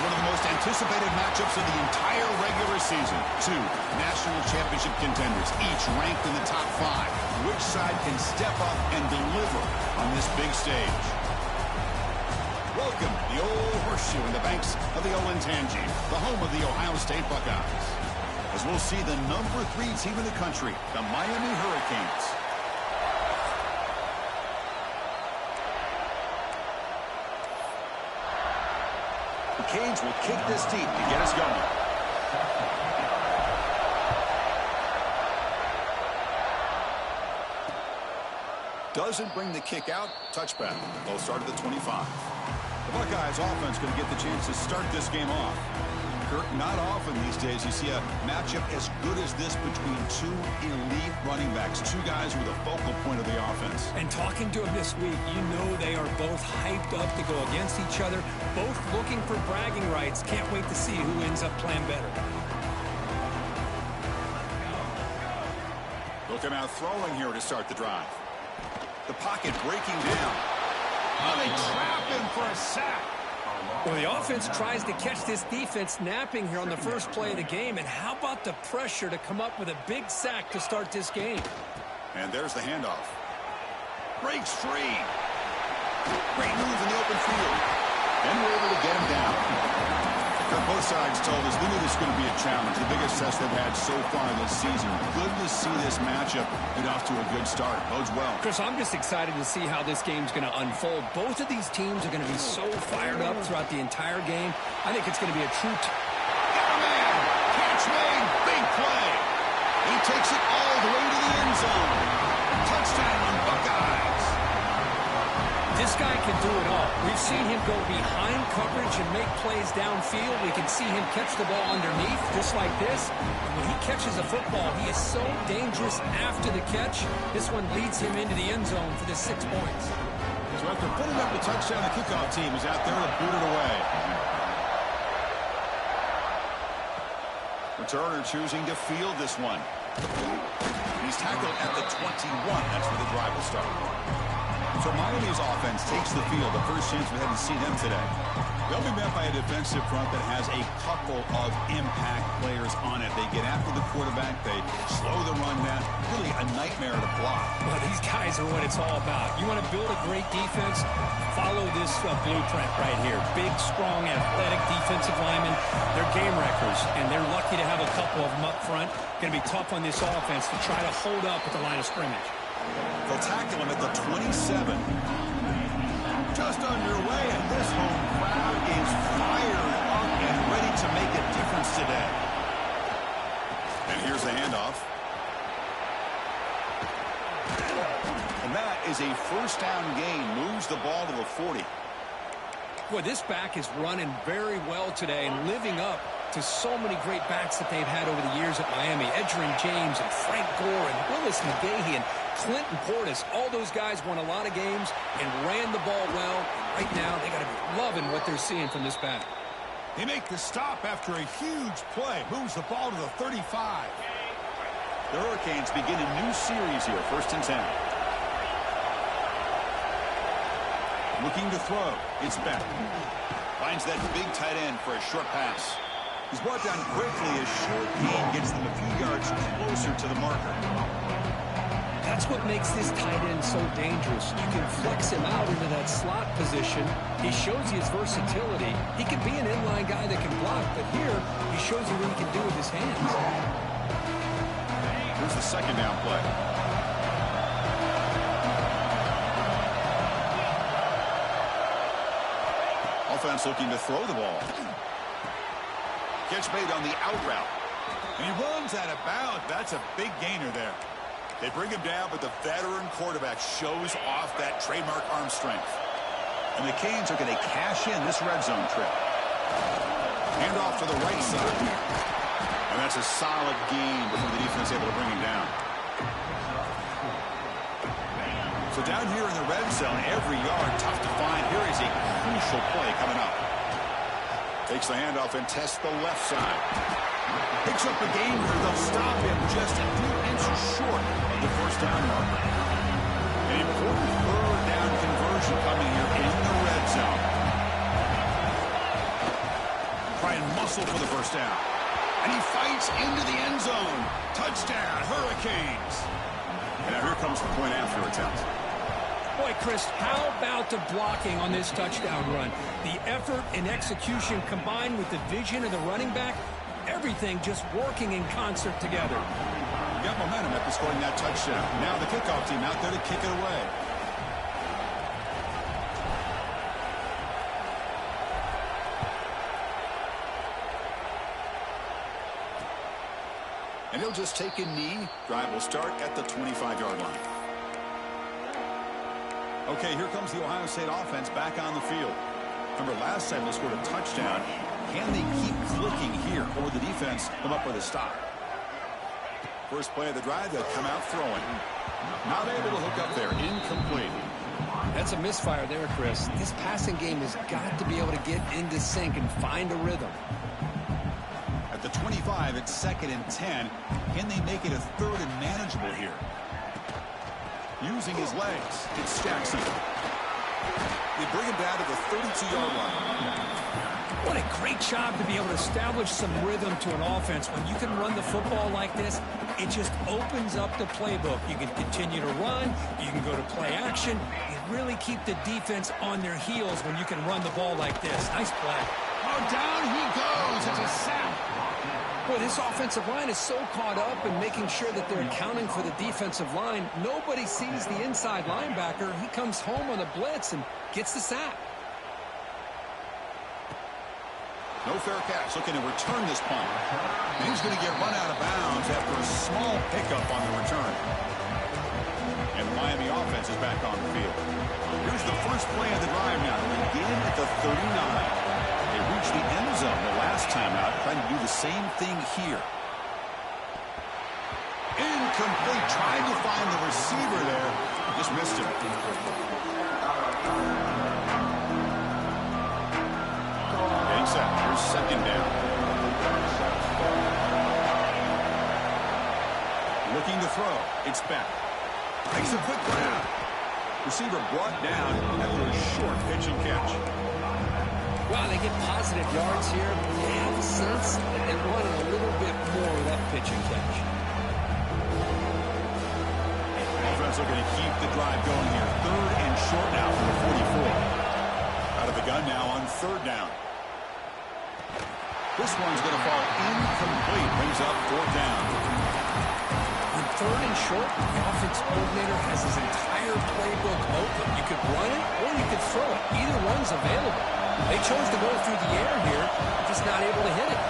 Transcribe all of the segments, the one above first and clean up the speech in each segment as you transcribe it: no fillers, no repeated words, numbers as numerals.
one of the most anticipated matchups of the entire regular season. Two national championship contenders, each ranked in the top 5. Which side can step up and deliver on this big stage? Welcome, the old horseshoe in the banks of the Olentangy, the home of the Ohio State Buckeyes. As we'll see the number 3 team in the country, the Miami Hurricanes. The Canes will kick this deep to get us going. Doesn't bring the kick out. Touchback. They'll start at the 25. The Buckeyes offense going to get the chance to start this game off. Kirk, not often these days you see a matchup as good as this between 2 elite running backs, 2 guys who are the focal point of the offense. And talking to them this week, you know they are both hyped up to go against each other, both looking for bragging rights. Can't wait to see who ends up playing better. Looking out throwing here to start the drive. The pocket breaking down. Oh, they trap him for a sack. Well, the offense tries to catch this defense napping here on the first play of the game. And how about the pressure to come up with a big sack to start this game? And there's the handoff. Breaks free. Great move in the open field. And we're able to get him down. Both sides told us they knew this was going to be a challenge, the biggest test they've had so far this season. Good to see this matchup get off to a good start. Bodes well. Chris, I'm just excited to see how this game's going to unfold. Both of these teams are going to be so fired up throughout the entire game. I think it's going to be a true... Got a man! Catch made! Big play! He takes it all the way to the end zone. Touchdown, Buckeyes! This guy can do it all. We've seen him go behind coverage and make plays downfield. We can see him catch the ball underneath, just like this. And when he catches a football, he is so dangerous after the catch. This one leads him into the end zone for the 6 points. So after putting up the touchdown, the kickoff team is out there to boot it away. Returner choosing to field this one. He's tackled at the 21. That's where the drive will start. So Miami's offense takes the field. The first chance we hadn't seen them today. They'll be met by a defensive front that has a couple of impact players on it. They get after the quarterback. They slow the run down. Really a nightmare to block. Well, these guys are what it's all about. You want to build a great defense? Follow this blueprint right here. Big, strong, athletic defensive linemen. They're game wreckers, and they're lucky to have a couple of them up front. Going to be tough on this offense to try to hold up at the line of scrimmage. They'll tackle him at the 27. Just underway, and this home crowd is fired up and ready to make a difference today. And here's the handoff. And that is a first down gain. Moves the ball to the 40. Boy, this back is running very well today and living up to so many great backs that they've had over the years at Miami. Edgerrin James and Frank Gore and Willis McGahee and Clinton Portis. All those guys won a lot of games and ran the ball well. Right now, they got to be loving what they're seeing from this back. They make the stop after a huge play. Moves the ball to the 35. The Hurricanes begin a new series here. 1st and 10. Looking to throw. It's Beck. Finds that big tight end for a short pass. He's brought down quickly as short gain gets them a few yards closer to the marker. That's what makes this tight end so dangerous. You can flex him out into that slot position. He shows you his versatility. He can be an inline guy that can block, but here he shows you what he can do with his hands. Here's the 2nd down play. Offense looking to throw the ball. Catch made on the out route. And he runs out of bounds. That's a big gainer there. They bring him down, but the veteran quarterback shows off that trademark arm strength. And the Canes are going to cash in this red zone trip. Hand off to the right side. And that's a solid gain before the defense is able to bring him down. So down here in the red zone, every yard tough to find. Here is a crucial play coming up. Takes the handoff and tests the left side. Picks up the game here. They'll stop him just a few inches short of the first down marker. An important 3rd down conversion coming here in the red zone. whistle for the first down. And he fights into the end zone. Touchdown, Hurricanes. And now here comes the point after attempt. Boy, Chris, how about the blocking on this touchdown run? The effort and execution combined with the vision of the running back, everything just working in concert together. You got momentum after scoring that touchdown. Now the kickoff team out there to kick it away. And he'll just take a knee. Drive will start at the 25-yard line. Okay, here comes the Ohio State offense back on the field. Remember, last time they scored a touchdown. Can they keep clicking here, or will the defense come up with a stop? First play of the drive, they'll come out throwing. Not able to hook up there. Incomplete. That's a misfire there, Chris. This passing game has got to be able to get into sync and find a rhythm. At the 25, it's 2nd and 10. Can they make it a 3rd and manageable here? Using his legs, it's Jackson. They bring him down to the 32-yard line. What a great job to be able to establish some rhythm to an offense. When you can run the football like this, it just opens up the playbook. You can continue to run. You can go to play action. You really keep the defense on their heels when you can run the ball like this. Nice play. Oh, down he goes. It's a sack. Boy, this offensive line is so caught up in making sure that they're accounting for the defensive line. Nobody sees the inside linebacker. He comes home on a blitz and gets the sack. No fair catch. Looking to return this punt. And he's going to get run out of bounds after a small pickup on the return. And the Miami offense is back on the field. Here's the first play of the drive now. They begin at the 39. They reached the end zone the last time out, trying to do the same thing here. Incomplete. Trying to find the receiver there. Just missed him. Getting set. Here's 2nd down. Looking to throw. It's Beck. Makes a quick grab. Receiver brought down after a short pitch and catch. Wow, they get positive yards here. They have a sense that they wanted a little bit more of that pitch and catch. Offense looking to keep the drive going here. 3rd and short now from the 44. Out of the gun now on 3rd down. This one's going to fall incomplete. Brings up 4th down. On 3rd and short, the offense coordinator has his entire playbook open. You could run it or you could throw it. Either one's available. They chose to go through the air here, just not able to hit it.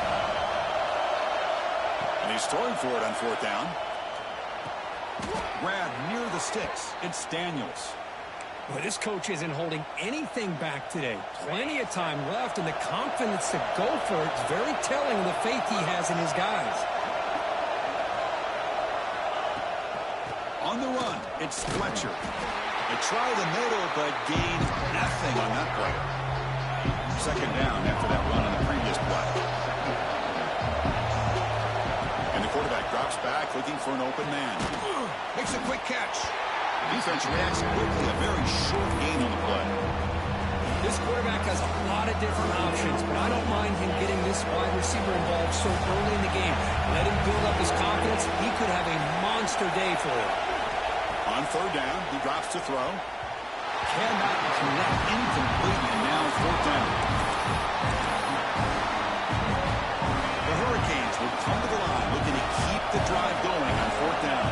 And he's throwing for it on 4th down. Grab near the sticks. It's Daniels. Well, this coach isn't holding anything back today. Plenty of time left, and the confidence to go for it is very telling of the faith he has in his guys. On the run, it's Fletcher. They try the middle, but gain nothing on that play. 2nd down after that run on the previous play. And the quarterback drops back, looking for an open man. Makes a quick catch. Defense reacts quickly, a very short gain on the play. This quarterback has a lot of different options, but I don't mind him getting this wide receiver involved so early in the game. Let him build up his confidence. He could have a monster day for him. On 3rd down, he drops to throw. Cannot connect, incomplete, and now 4th down. The Hurricanes will come to the line, looking to keep the drive going on 4th down.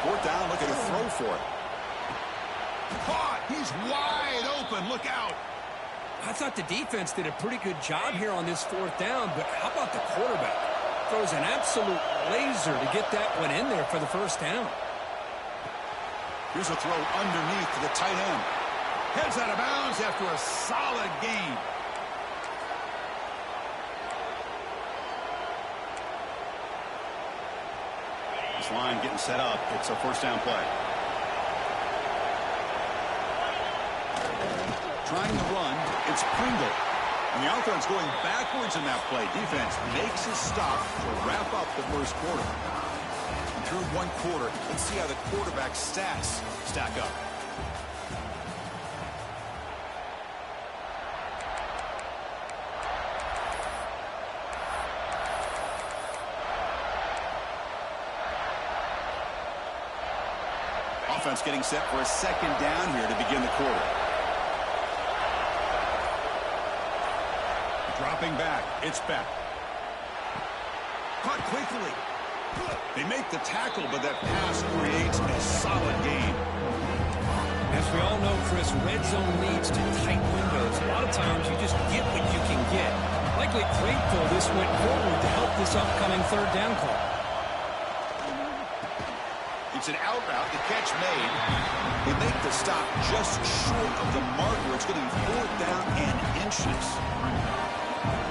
4th down, looking to throw for it. Caught! He's wide open. Look out! I thought the defense did a pretty good job here on this 4th down, but how about the quarterback? Throws an absolute laser to get that one in there for the 1st down. Here's a throw underneath to the tight end. Heads out of bounds after a solid gain. This line getting set up. It's a 1st down play. Trying to run. It's Pringle. And the offense going backwards in that play. Defense makes a stop to wrap up the 1st quarter. Through 1 quarter, let's see how the quarterback's stats stack up. offense getting set for a second down here to begin the quarter. Dropping back. It's Beck. Caught quickly. They make the tackle, but that pass creates a solid gain. As we all know, Chris, red zone leads to tight windows. A lot of times you just get what you can get. Likely grateful this went forward to help this upcoming third down call. It's an out route. The catch made. They make the stop just short of the marker. It's going to be 4th down and inches.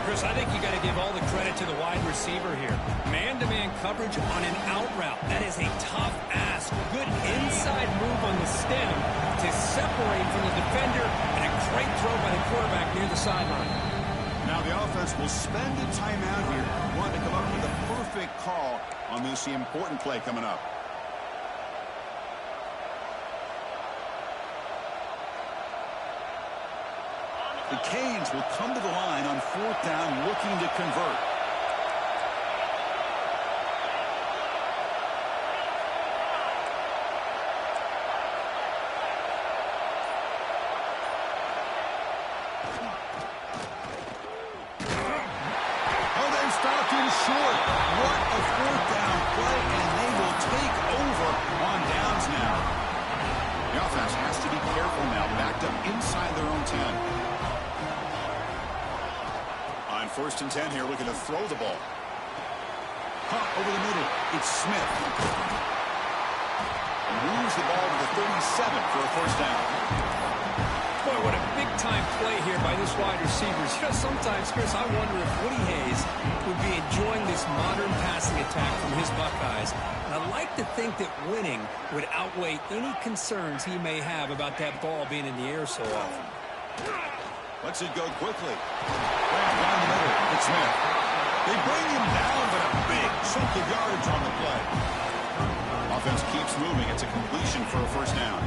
Chris, I think you got to give all the credit to the wide receiver here. Man-to-man coverage on an out route. That is a tough ask. Good inside move on the stem to separate from the defender, and a great throw by the quarterback near the sideline. Now the offense will spend a timeout here. Want to come up with a perfect call on this important play coming up. The Canes will come to the line on 4th down, looking to convert. Oh, they stopped him short. What a 4th down play, and they will take over on downs now. The offense has to be careful now, backed up inside their own 10. 1st and 10 here, looking to throw the ball. Pump over the middle. It's Smith. Moves the ball to the 37 for a 1st down. Boy, what a big-time play here by this wide receiver. You know, sometimes, Chris, I wonder if Woody Hayes would be enjoying this modern passing attack from his Buckeyes. And I like to think that winning would outweigh any concerns he may have about that ball being in the air so often. Lets it go quickly. Down the middle. It's Smith. They bring him down, but a big chunk of yardage on the play. Offense keeps moving. It's a completion for a 1st down.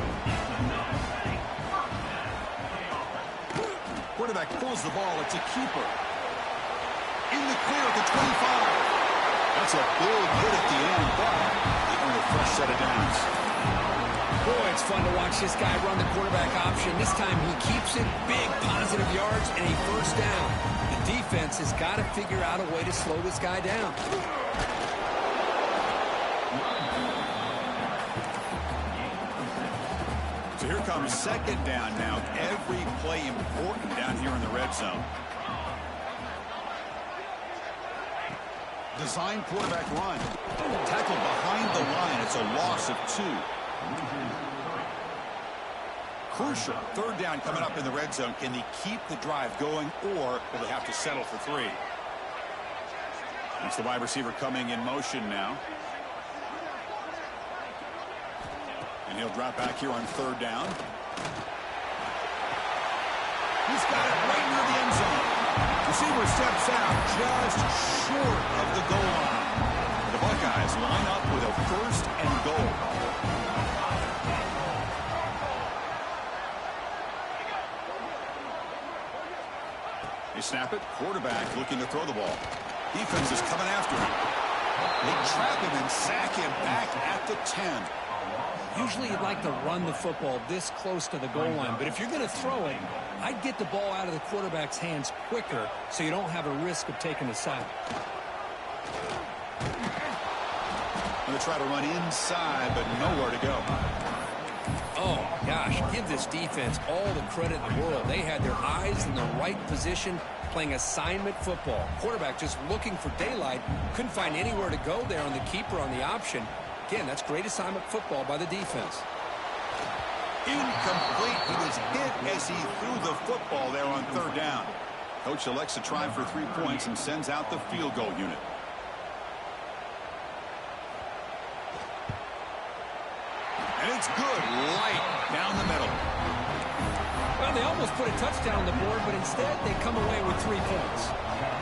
Quarterback pulls the ball. It's a keeper. In the clear at the 25. That's a big hit at the end, but even with a fresh set of downs. Boy, it's fun to watch this guy run the quarterback option. This time he keeps it, big positive yards, and a 1st down. The defense has got to figure out a way to slow this guy down. So here comes 2nd down now. Every play important down here in the red zone. Design quarterback run. Tackle behind the line. It's a loss of 2. Crucial 3rd down coming up in the red zone. Can they keep the drive going, or will they have to settle for 3? It's the wide receiver coming in motion now. And he'll drop back here on 3rd down. He's got it right near the end zone. Receiver steps out just short of the goal line. The Buckeyes line up with a 1st and goal. They snap it. Quarterback looking to throw the ball. Defense is coming after him. They trap him and sack him back at the 10. Usually you'd like to run the football this close to the goal line, but if you're going to throw it, I'd get the ball out of the quarterback's hands quicker so you don't have a risk of taking a sack. Going to try to run inside, but nowhere to go. Oh, gosh, give this defense all the credit in the world. They had their eyes in the right position, playing assignment football. Quarterback just looking for daylight. Couldn't find anywhere to go there on the keeper on the option. Again, that's great assignment football by the defense. Incomplete. He was hit as he threw the football there on 3rd down. Coach elects to try for 3 points and sends out the field goal unit. And it's good. Light down the middle. Well, they almost put a touchdown on the board, but instead they come away with 3 points.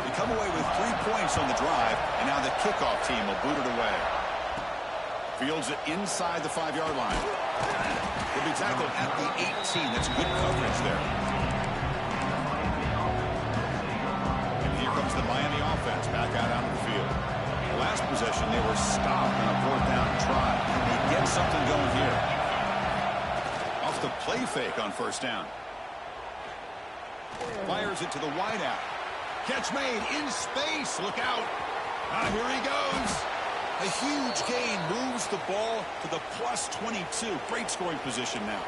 They come away with 3 points on the drive, and now the kickoff team will boot it away. Fields it inside the 5-yard line. He'll be tackled at the 18. That's good coverage there. And here comes the Miami offense back out onto the field. The last possession, they were stopped on a 4th down try. Can they get something going here? the play fake on first down. Fires it to the wideout. Catch made in space. Look out. Here he goes. A huge gain moves the ball to the plus 22. Great scoring position now.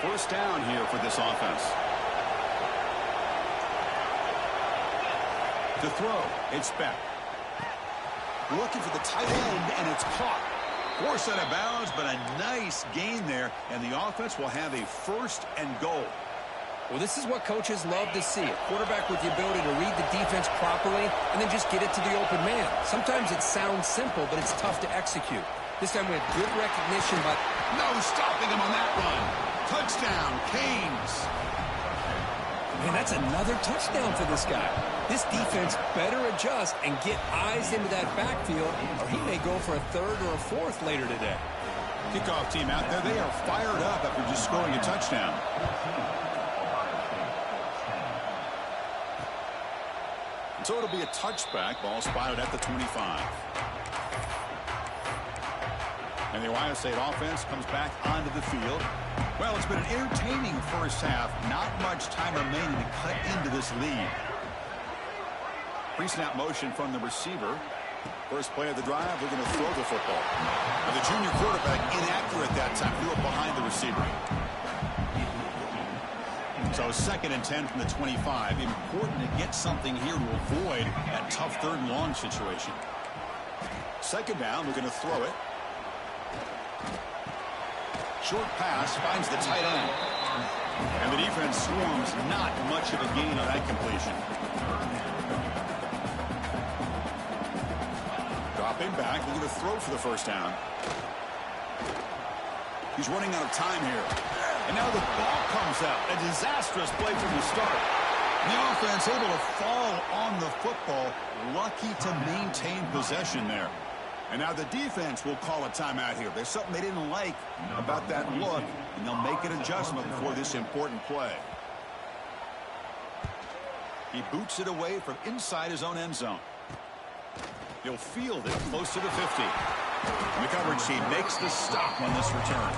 First down here for this offense. To throw, it's Beck. Looking for the tight end, and it's caught. Forced out of bounds, but a nice gain there, and the offense will have a first and goal. Well, this is what coaches love to see. A quarterback with the ability to read the defense properly and then just get it to the open man. Sometimes it sounds simple, but it's tough to execute. This time we have good recognition, but no stopping him on that run. Touchdown, Canes. Man, that's another touchdown for this guy. This defense better adjust and get eyes into that backfield, or he may go for a third or a fourth later today. Kickoff team out there. They are fired up after just scoring a touchdown. So it'll be a touchback. Ball spotted at the 25. And the Ohio State offense comes back onto the field. Well, it's been an entertaining first half. Not much time remaining to cut into this lead. Pre-snap motion from the receiver. First play of the drive, we're going to throw the football. And the junior quarterback inaccurate that time. Threw it behind the receiver. So 2nd and 10 from the 25. Important to get something here to avoid that tough third and long situation. Second down, we're going to throw it. Short pass finds the tight end. And the defense swarms. Not much of a gain on that completion. Dropping back. We're going to throw for the first down. He's running out of time here. And now the ball comes out. A disastrous play from the start. The offense able to fall on the football. Lucky to maintain possession there. And now the defense will call a timeout here. There's something they didn't like about that look, and they'll make an adjustment before this important play. He boots it away from inside his own end zone. He'll field it close to the 50. And the coverage team makes the stop on this return.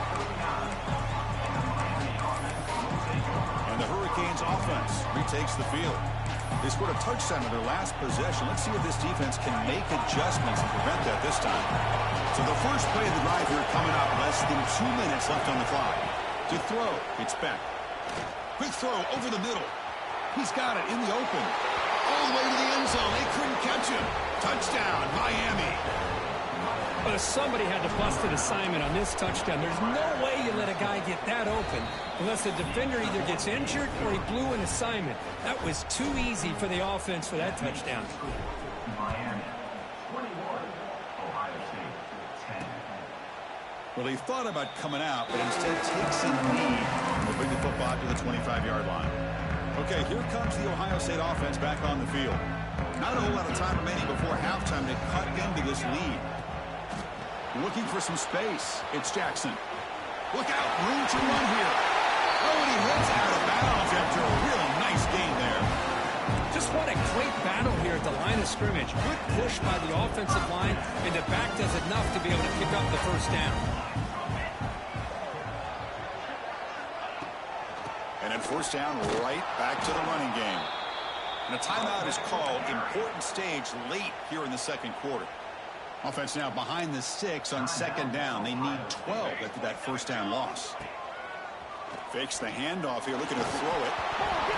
And the Hurricanes offense retakes the field. They scored a touchdown in their last possession. Let's see if this defense can make adjustments and prevent that this time. So the first play of the drive here coming up. Less than 2 minutes left on the clock. To throw, it's Beck. Quick throw over the middle. He's got it in the open. All the way to the end zone. They couldn't catch him. Touchdown, Miami. But somebody had to bust an assignment on this touchdown. There's no way you let a guy get that open unless the defender either gets injured or he blew an assignment. That was too easy for the offense for that touchdown. Miami, 21, Ohio State, 10. Well, he thought about coming out, but instead takes a knee and will bring the football to the 25-yard line. Okay, here comes the Ohio State offense back on the field. Not a whole lot of time remaining before halftime to cut into this lead. Looking for some space. It's Jackson. Look out. Room to run here. Oh, and he heads out of bounds after a real nice gain there. Just what a great battle here at the line of scrimmage. Good push by the offensive line, and the back does enough to be able to pick up the first down. And then first down, right back to the running game. And a timeout is called. Important stage late here in the second quarter. Offense now behind the 6 on second down. They need 12 after that first down loss. Fakes the handoff here, looking to throw it.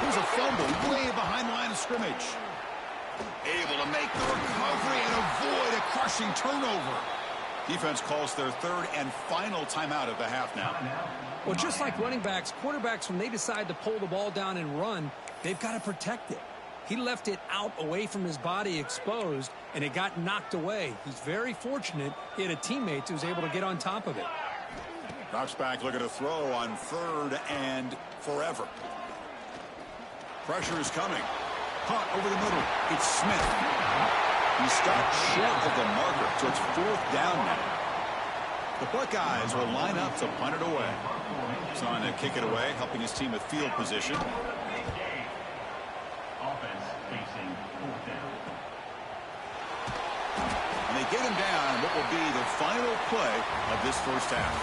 There's a fumble way behind the line of scrimmage. Able to make the recovery and avoid a crushing turnover. Defense calls their third and final timeout of the half now. Well, just like running backs, quarterbacks, when they decide to pull the ball down and run, they've got to protect it. He left it out away from his body exposed, and it got knocked away. He's very fortunate he had a teammate who was able to get on top of it. Drops back, looking to throw on third and forever. Pressure is coming. Caught over the middle. It's Smith. He stopped short of the marker, so it's fourth down now. The Buckeyes will line up to punt it away. He's on to kick it away, helping his team with field position. get him down in what will be the final play of this first half.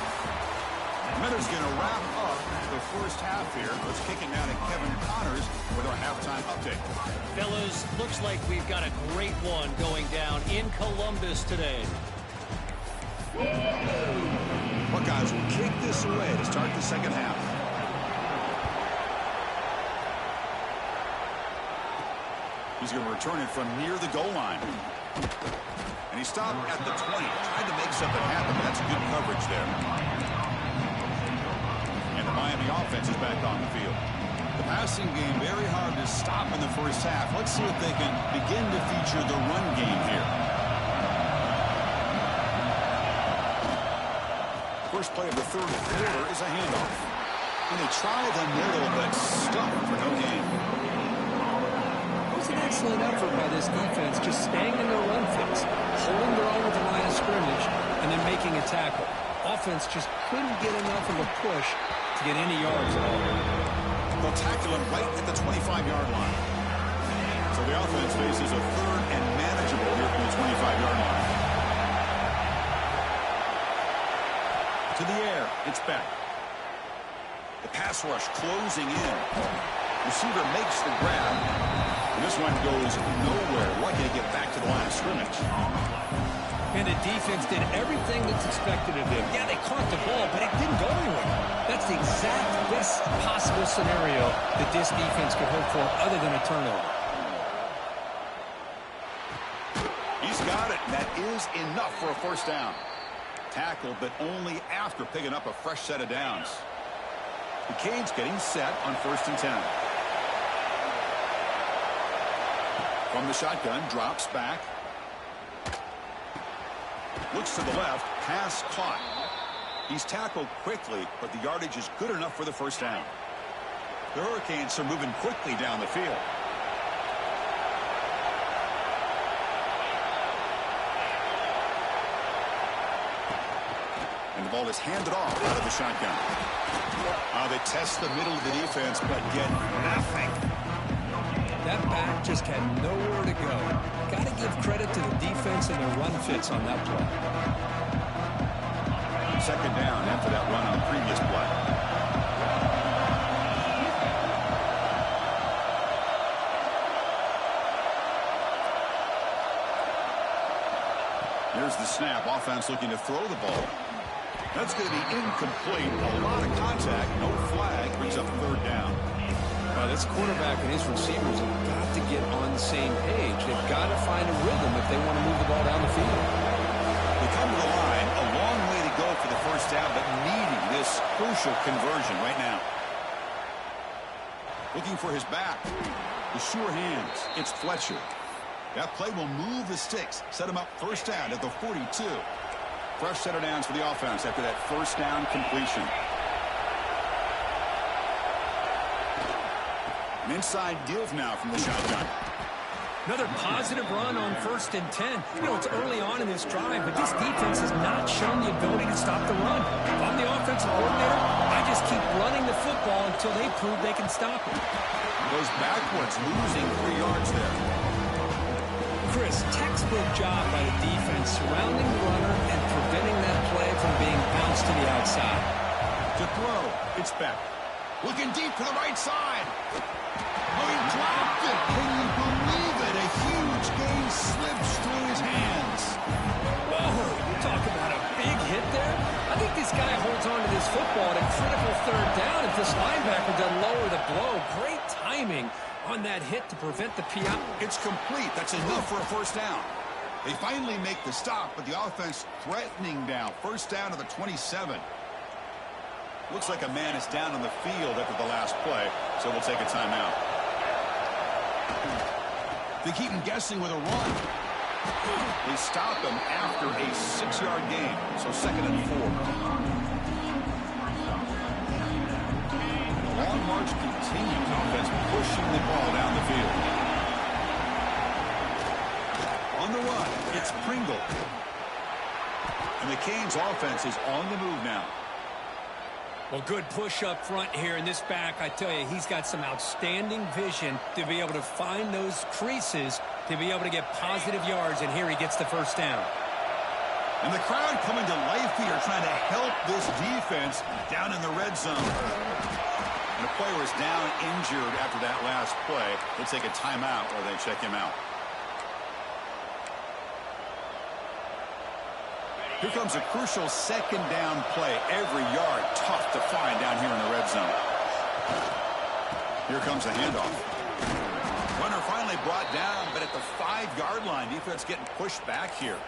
Miller's going to wrap up the first half here. Let's kick it now to Kevin Connors with our halftime update. Fellas, looks like we've got a great one going down in Columbus today. Buckeyes will kick this away to start the second half. He's going to return it from near the goal line. And he stopped at the 20. Tried to make something happen. That's good coverage there. And the Miami offense is back on the field. The passing game very hard to stop in the first half. Let's see if they can begin to feature the run game here. First play of the third quarter is a handoff. And they try the middle, but stuck for no gain. It was an excellent effort by this defense, just staying in their run fits, holding their own with the line of scrimmage, and then making a tackle. Offense just couldn't get enough of a push to get any yards at all. They'll tackle him right at the 25-yard line. So the offense faces a third and manageable here from the 25-yard line. To the air, it's back. The pass rush closing in. Receiver makes the grab. And this one goes nowhere. Lucky to get back to the line of scrimmage. And the defense did everything that's expected of them. Yeah, they caught the ball, but it didn't go anywhere. That's the exact best possible scenario that this defense could hope for other than a turnover. He's got it. That is enough for a first down. Tackled, but only after picking up a fresh set of downs. The Canes getting set on 1st and 10. From the shotgun, drops back. Looks to the left, pass caught. He's tackled quickly, but the yardage is good enough for the first down. The Hurricanes are moving quickly down the field. And the ball is handed off out of the shotgun. They test the middle of the defense, but get nothing. That back just had nowhere to go. Got to give credit to the defense and their run fits on that play. Second down after that run on the previous play. Here's the snap. Offense looking to throw the ball. That's going to be incomplete. A lot of contact. No flag. Brings up third down. This quarterback and his receivers have got to get on the same page. They've got to find a rhythm if they want to move the ball down the field. They come to the line. A long way to go for the first down, but needing this crucial conversion right now. Looking for his back. The sure hands. It's Fletcher. That play will move the sticks. Set him up first down at the 42. Fresh set of downs for the offense after that first down completion. An inside give now from the shotgun. Another positive run on 1st and 10. You know, it's early on in this drive, but this defense has not shown the ability to stop the run. If I'm the offensive coordinator, I just keep running the football until they prove they can stop it. Goes backwards, losing 3 yards there. Chris, textbook job by the defense, surrounding the runner and preventing that play from being bounced to the outside. To throw, it's back. Looking deep to the right side. Oh, he dropped it. Can you believe it? A huge gain slips through his hands. Oh, you talk about a big hit there. I think this guy holds on to this football at a critical third down if this linebacker doesn't lower the blow. Great timing on that hit to prevent the PI. It's complete. That's enough for a first down. They finally make the stop, but the offense threatening down. First down to the 27. Looks like a man is down on the field after the last play, so we'll take a timeout. They keep him guessing with a run. They stop him after a 6-yard gain, so 2nd and 4. The long march continues. Offense pushing the ball down the field. On the run, it's Pringle. And the Canes offense is on the move now. Well, good push up front here in this back. I tell you, he's got some outstanding vision to be able to find those creases to be able to get positive yards, and here he gets the first down. And the crowd coming to life here, trying to help this defense down in the red zone. And the player is down injured after that last play. They'll take a timeout while they check him out. Here comes a crucial second down play. Every yard tough to find down here in the red zone. Here comes a handoff. Runner finally brought down, but at the 5-yard line, defense getting pushed back here.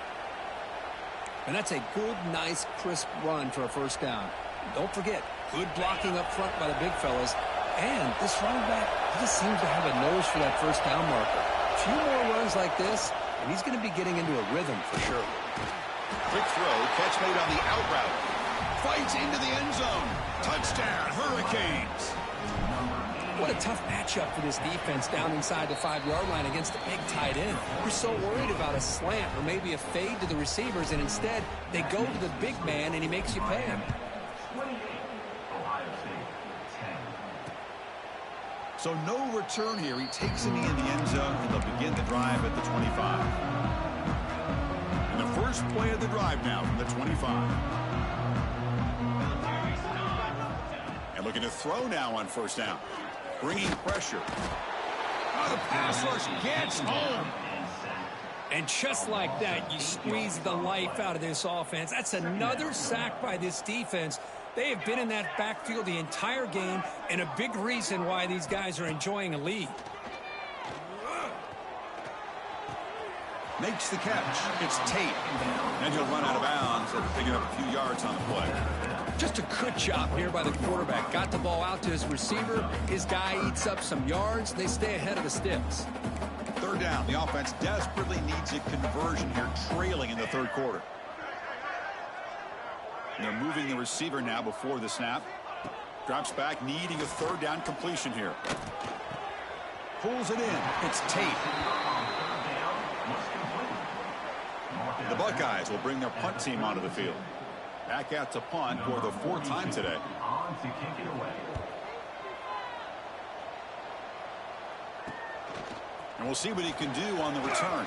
And that's a good, nice, crisp run for a first down. Don't forget, good blocking up front by the big fellas. And this running back, he just seems to have a nose for that first down marker. A few more runs like this, and he's going to be getting into a rhythm for sure. Quick throw, catch made on the out route. Fights into the end zone. Touchdown, Hurricanes. What a tough matchup for this defense down inside the 5-yard line against a big tight end. You're so worried about a slant or maybe a fade to the receivers, and instead they go to the big man and he makes you pay him. 28, Ohio State, 10. So no return here. He takes it in the end zone, and they'll begin the drive at the 25. And the first play of the drive now from the 25. And looking to throw now on first down. Bringing pressure. Oh, the pass rush gets home. And just like that, you squeeze the life out of this offense. That's another sack by this defense. They have been in that backfield the entire game, and a big reason why these guys are enjoying a lead. Makes the catch. It's Tate. And he'll run out of bounds after picking up a few yards on the play. Just a good job here by the quarterback. Got the ball out to his receiver. His guy eats up some yards. They stay ahead of the sticks. Third down. The offense desperately needs a conversion here, trailing in the third quarter. And they're moving the receiver now before the snap. Drops back, needing a third down completion here. Pulls it in. It's Tate. The Buckeyes will bring their punt team onto the field. Back out to punt for the 4th time today. On to kick it away. And we'll see what he can do on the return.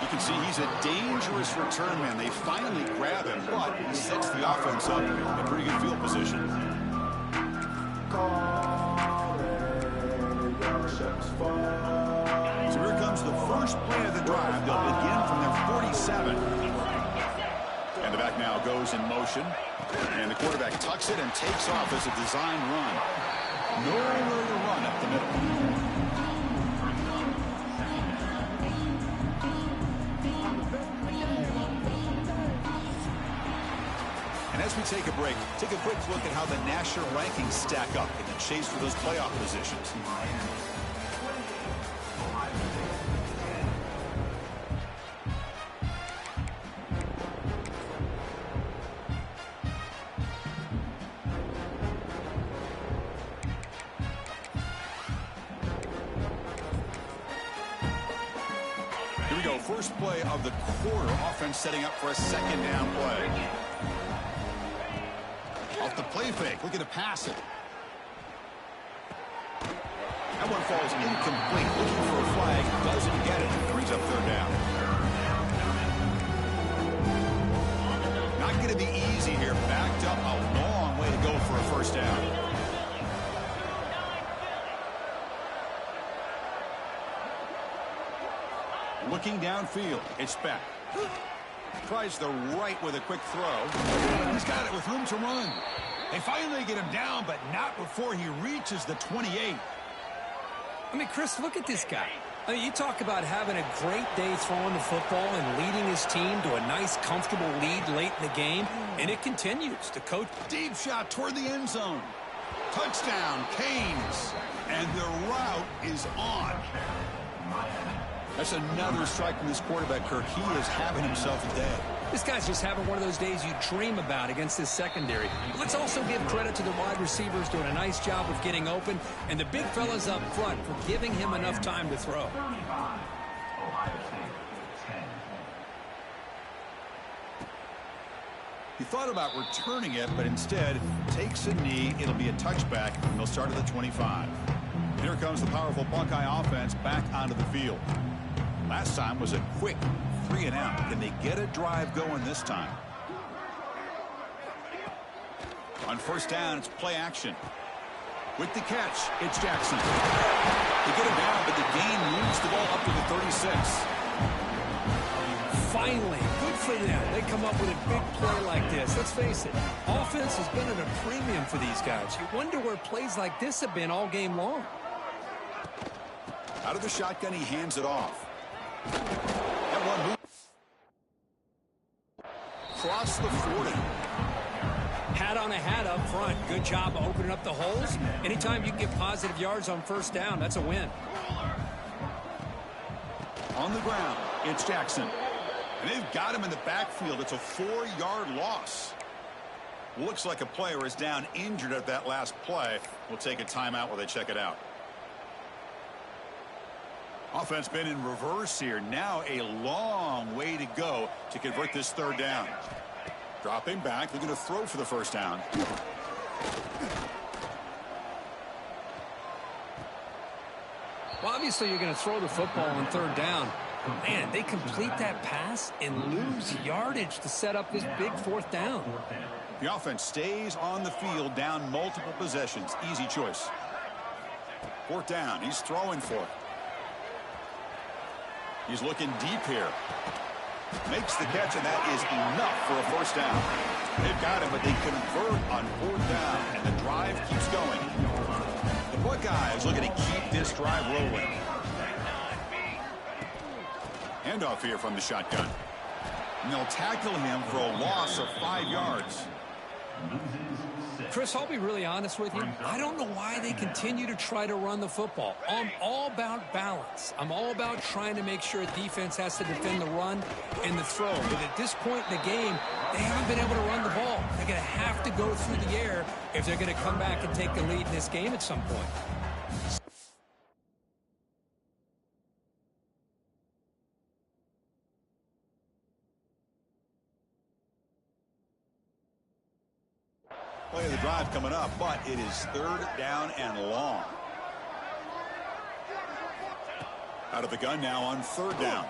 You can see he's a dangerous return man. They finally grab him, but he sets the offense up in a pretty good field position. So here comes the first play of the drive. They'll begin from their 47. And the back now goes in motion. And the quarterback tucks it and takes off as a design run. Nowhere to run up the middle. And as we take a break, take a quick look at how the national rankings stack up in the chase for those playoff positions. Here we go, first play of the quarter. Offense setting up for a second down play. Off the play fake, looking to pass it. That one falls incomplete. Looking for a flag, doesn't get it. Brings up third down. Not going to be easy here. Backed up a long way to go for a first down. Looking downfield, it's back. Tries the right with a quick throw. He's got it with room to run. They finally get him down, but not before he reaches the 28. I mean, Chris, look at this guy. I mean, you talk about having a great day throwing the football and leading his team to a nice, comfortable lead late in the game, and it continues. The coach, Deep shot toward the end zone. Touchdown, Canes. And the route is on. That's another strike from this quarterback, Kirk. He is having himself a day. this guy's just having one of those days you dream about against this secondary. But let's also give credit to the wide receivers doing a nice job of getting open, and the big fellas up front for giving him enough time to throw. 35, Ohio State, 10. He thought about returning it, but instead takes a knee. It'll be a touchback, and they'll start at the 25. Here comes the powerful Buckeye offense back onto the field. Last time was a quick 3 and out. Can they get a drive going this time? On first down, it's play action. With the catch, it's Jackson. They get him down, but the gain moves the ball up to the 36. Finally, good for them. They come up with a big play like this. Let's face it, offense has been at a premium for these guys. You wonder where plays like this have been all game long. Out of the shotgun, he hands it off. That one move. Cross the 40. Hat on a hat up front. Good job of opening up the holes. Anytime you can get positive yards on first down, that's a win. On the ground, it's Jackson. And they've got him in the backfield. It's a 4-yard loss. Looks like a player is down injured at that last play. We'll take a timeout while they check it out. Offense been in reverse here. Now a long way to go to convert this third down. Dropping back, looking to throw for the first down. Well, obviously you're going to throw the football on third down. Man, they complete that pass and lose yardage to set up this big fourth down. The offense stays on the field, down multiple possessions. Easy choice. Fourth down, he's throwing for it. He's looking deep here. Makes the catch, and that is enough for a first down. They've got him, but they convert on fourth down, and the drive keeps going. The Buckeyes looking to keep this drive rolling. Handoff here from the shotgun. And they'll tackle him for a loss of 5 yards. Chris, I'll be really honest with you. I don't know why they continue to try to run the football. I'm all about balance. I'm all about trying to make sure a defense has to defend the run and the throw. But at this point in the game, they haven't been able to run the ball. They're going to have to go through the air if they're going to come back and take the lead in this game at some point. Play of the drive coming up, but it is third down and long. Out of the gun now on third down.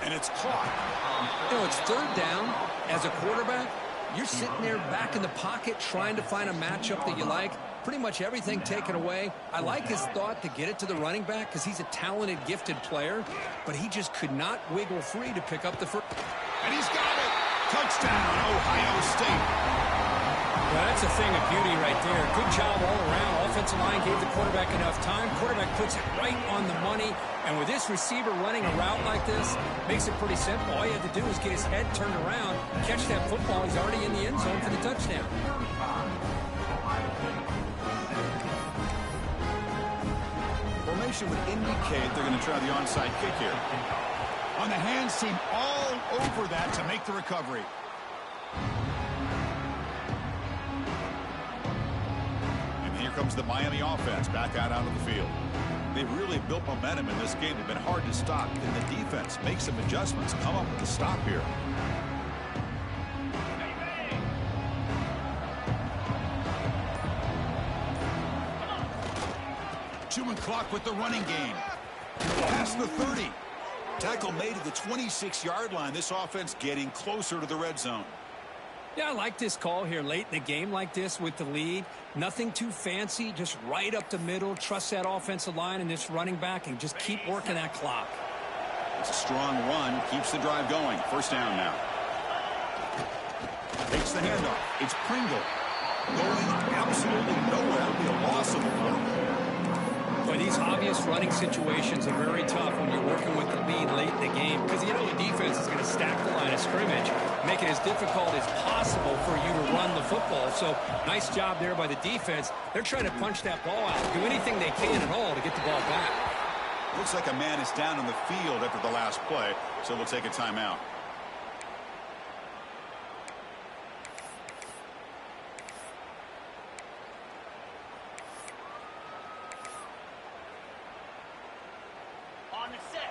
And it's caught. You know, it's third down. As a quarterback, you're sitting there back in the pocket trying to find a matchup that you like. Pretty much everything taken away. I like his thought to get it to the running back because he's a talented, gifted player, but he just could not wiggle free to pick up the first. And he's got it. Touchdown, Ohio State. Well, that's a thing of beauty right there. Good job all around. Offensive line gave the quarterback enough time. Quarterback puts it right on the money. And with this receiver running a route like this, makes it pretty simple. All you have to do is get his head turned around, catch that football. He's already in the end zone for the touchdown. Formation would indicate they're going to try the onside kick here. On the hands team all over that to make the recovery. Comes the Miami offense back out onto the field. They've really built momentum in this game. They've been hard to stop, and the defense makes some adjustments, come up with a stop here. Chewing clock with the running game. Past the 30. Tackle made at the 26-yard line. This offense getting closer to the red zone. Yeah, I like this call here late in the game like this with the lead. Nothing too fancy, just right up the middle. Trust that offensive line and this running back and just keep working that clock. It's a strong run, keeps the drive going. First down now. Takes the handoff. It's Pringle. Going absolutely nowhere. That would be a loss of the ball. But these obvious running situations are very tough when you're working with the lead late in the game because, you know, the defense is going to stack the line of scrimmage, make it as difficult as possible for you to run the football. So nice job there by the defense. They're trying to punch that ball out, do anything they can at all to get the ball back. Looks like a man is down on the field after the last play, so we'll take a timeout.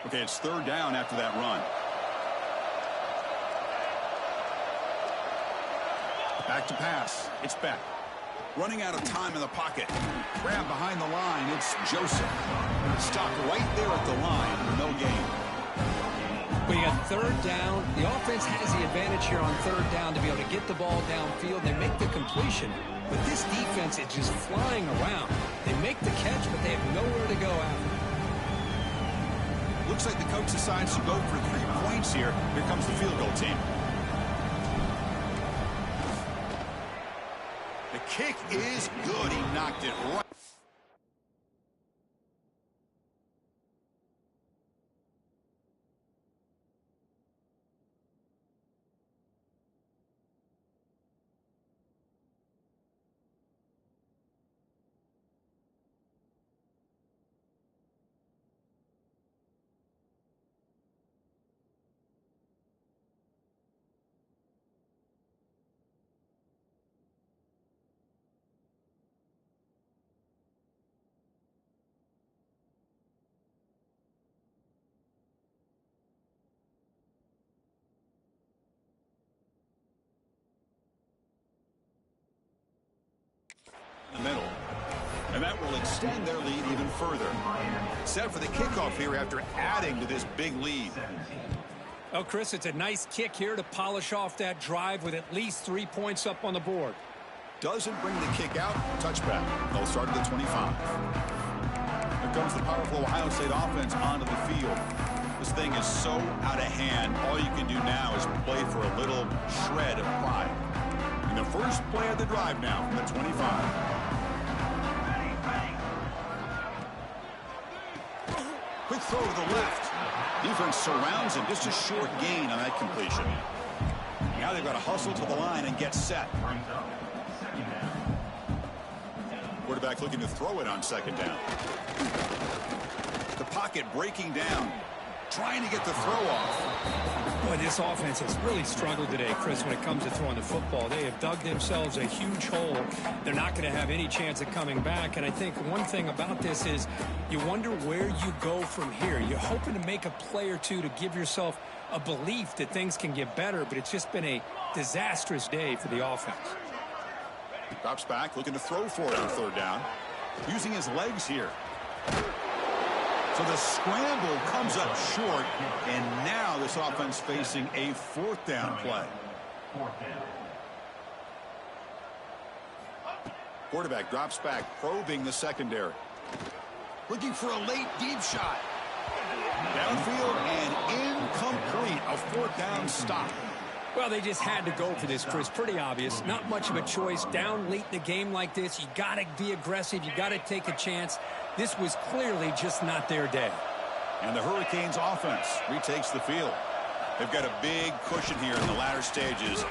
Okay, it's third down after that run. Back to pass. It's Beck. Running out of time in the pocket. Grab behind the line. It's Joseph. Stopped right there at the line. No gain. When you got third down, the offense has the advantage here on third down to be able to get the ball downfield. They make the completion. But this defense is just flying around. They make the catch, but they have nowhere to go after. Looks like the coach decides to go for 3 points here. Here comes the field goal team. The kick is good. He knocked it right. Middle. And that will extend their lead even further. Set for the kickoff here after adding to this big lead. Oh, Chris, it's a nice kick here to polish off that drive with at least 3 points up on the board. Doesn't bring the kick out. Touchback. They'll start at the 25. Here comes the powerful Ohio State offense onto the field. This thing is so out of hand. All you can do now is play for a little shred of pride. And the first play of the drive now from the 25. Quick throw to the left. Defense surrounds him. Just a short gain on that completion. Now they've got to hustle to the line and get set. Quarterback looking to throw it on second down. The pocket breaking down. Trying to get the throw off. Boy, this offense has really struggled today, Chris, when it comes to throwing the football. They have dug themselves a huge hole. They're not going to have any chance of coming back. And I think one thing about this is you wonder where you go from here. You're hoping to make a play or two to give yourself a belief that things can get better, but it's just been a disastrous day for the offense. Drops back, looking to throw for it on third down. Using his legs here. So the scramble comes up short, and now this offense facing a fourth down play. Quarterback drops back, probing the secondary. Looking for a late deep shot. Downfield and incomplete. A fourth down stop. Well, they just had to go for this, Chris. Pretty obvious. Not much of a choice. Down late in a game like this, you got to be aggressive. You got to take a chance. This was clearly just not their day. And the Hurricanes offense retakes the field. They've got a big cushion here in the latter stages.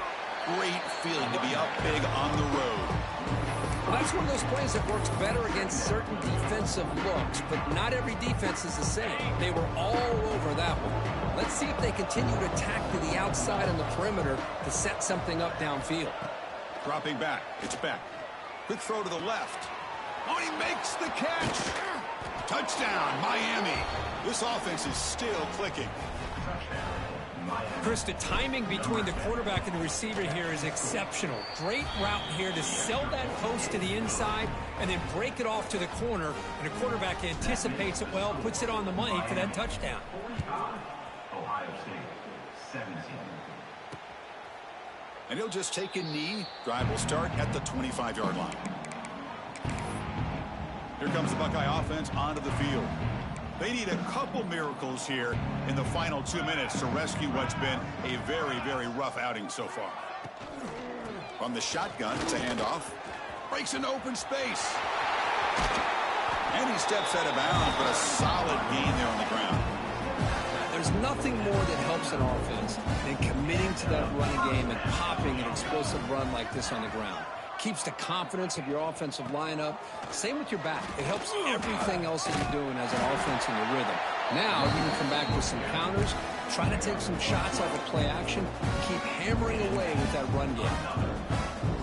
Great feeling to be up big on the road. Well, that's one of those plays that works better against certain defensive looks, but not every defense is the same. They were all over that one. Let's see if they continue to attack to the outside on the perimeter to set something up downfield. Dropping back. It's Beck. Quick throw to the left. Oh, he makes the catch. Touchdown, Miami. This offense is still clicking. Chris, the timing between the quarterback and the receiver here is exceptional. Great route here to sell that post to the inside and then break it off to the corner. And the quarterback anticipates it well, puts it on the money for that touchdown. Ohio State, 17. And he'll just take a knee. Drive will start at the 25-yard line. Here comes the Buckeye offense onto the field. They need a couple miracles here in the final 2 minutes to rescue what's been a very, very rough outing so far. From the shotgun, it's a handoff. Breaks into open space. And he steps out of bounds, but a solid gain there on the ground. There's nothing more that helps an offense than committing to that running game and popping an explosive run like this on the ground. Keeps the confidence of your offensive lineup. Same with your back. It helps everything else that you're doing as an offense in your rhythm. Now you can come back with some counters, try to take some shots off of play action, keep hammering away with that run game.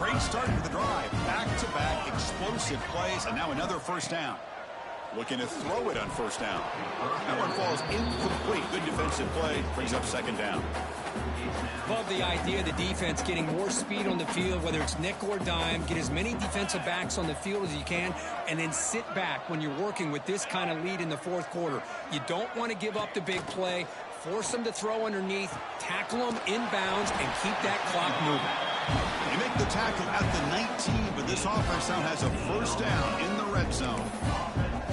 Great start to the drive. Back-to-back explosive plays, and now another first down. Looking to throw it on first down. That one falls incomplete. Good defensive play. Brings up second down. Love the idea of the defense getting more speed on the field, whether it's nickel or dime. Get as many defensive backs on the field as you can, and then sit back when you're working with this kind of lead in the fourth quarter. You don't want to give up the big play. Force them to throw underneath, tackle them inbounds, and keep that clock moving. They make the tackle at the 19, but this offense now has a first down in the red zone.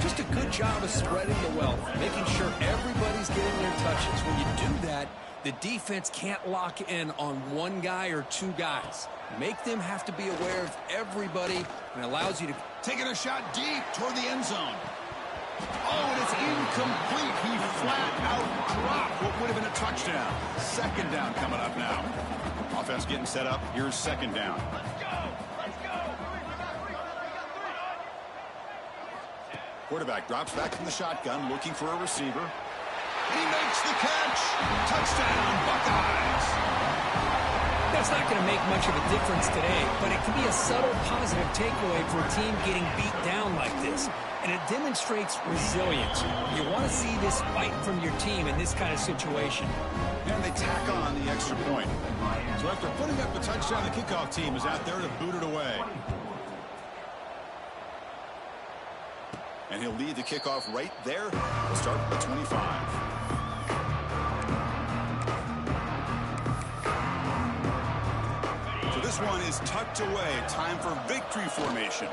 Just a good job of spreading the wealth, making sure everybody's getting their touches. When you do that, the defense can't lock in on one guy or two guys. Make them have to be aware of everybody, and allows you to... Taking a shot deep toward the end zone. Oh, and it's incomplete. He flat out dropped what would have been a touchdown. Second down coming up now. Offense getting set up. Here's second down. Quarterback drops back from the shotgun, looking for a receiver. He makes the catch. Touchdown, Buckeyes. That's not going to make much of a difference today, but it can be a subtle positive takeaway for a team getting beat down like this. And it demonstrates resilience. You want to see this fight from your team in this kind of situation. And they tack on the extra point. So after putting up the touchdown, the kickoff team is out there to boot it away. And he'll lead the kickoff right there. We'll start at the 25. So this one is tucked away. Time for victory formation.